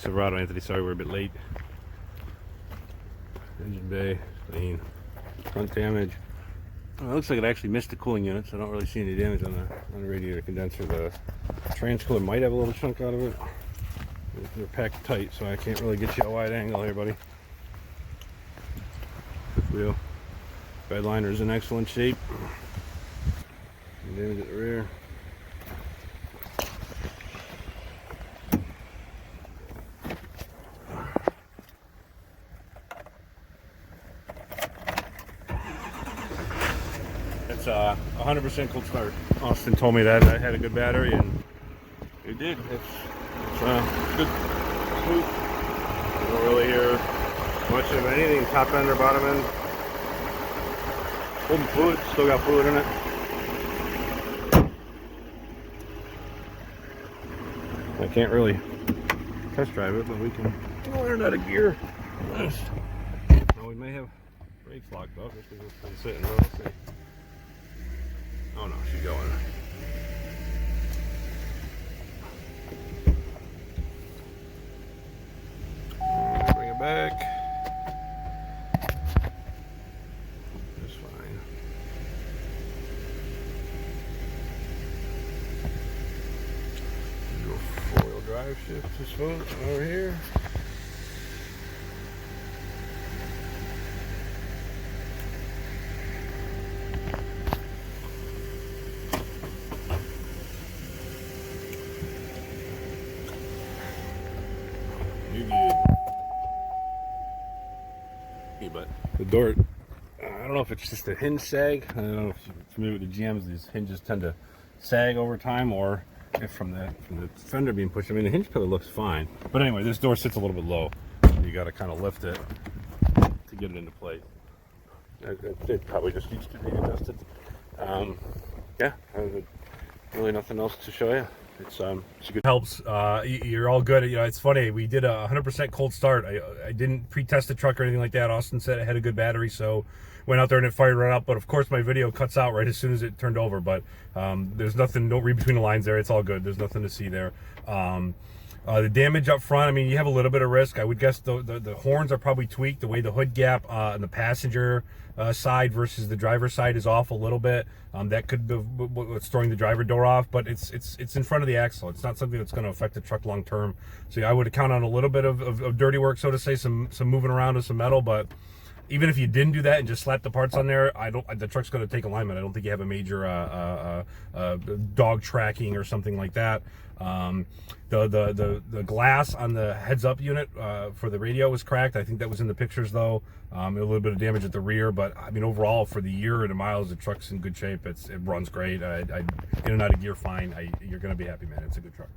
Silverado, Anthony. Sorry we're a bit late. Engine bay, clean. Front damage. Well, it looks like it actually missed the cooling unit, so I don't really see any damage on the radiator condenser. The transcooler might have a little chunk out of it. They're packed tight, so I can't really get you a wide angle here, buddy. Fifth wheel. Bed liner is in excellent shape. Damage at the rear. It's 100% cold start. Austin told me that I had a good battery, and it did. It's good. Smooth. You don't really hear much of anything, top end or bottom end. Holding fluid, still got fluid in it. I can't really test drive it, but we can learn out of gear. Nice. Now we may have brakes locked up just because it's been sitting. We'll see. Oh no, she's going. Bring it back. That's fine. Do a four-wheel drive shift this one over here. But the door, I don't know if it's just a hinge sag. I don't know if you're familiar with the GMs, these hinges tend to sag over time, or if from the fender being pushed. I mean, the hinge pillar looks fine, but anyway, this door sits a little bit low. You got to kind of lift it to get it into place. It probably just needs to be adjusted. Yeah, really nothing else to show you. It's a good helps. You're all good. You know, it's funny. We did a 100% cold start. I didn't pre-test the truck or anything like that. Austin said it had a good battery, so went out there and it fired right up. But of course, my video cuts out right as soon as it turned over. But there's nothing. Don't read between the lines there. It's all good. There's nothing to see there. The damage up front, I mean, you have a little bit of risk. I would guess the horns are probably tweaked. The way the hood gap on the passenger side versus the driver's side is off a little bit. That could be what's throwing the driver door off, but it's in front of the axle. It's not something that's going to affect the truck long term. So yeah, I would count on a little bit of dirty work, so to say, some moving around with some metal. But even if you didn't do that and just slap the parts on there, the truck's going to take alignment. I don't think you have a major dog tracking or something like that. The glass on the heads-up unit for the radio was cracked. I think that was in the pictures, though. A little bit of damage at the rear, but I mean, overall, for the year and the miles, the truck's in good shape. It runs great. In and out of gear fine. You're going to be happy, man. It's a good truck.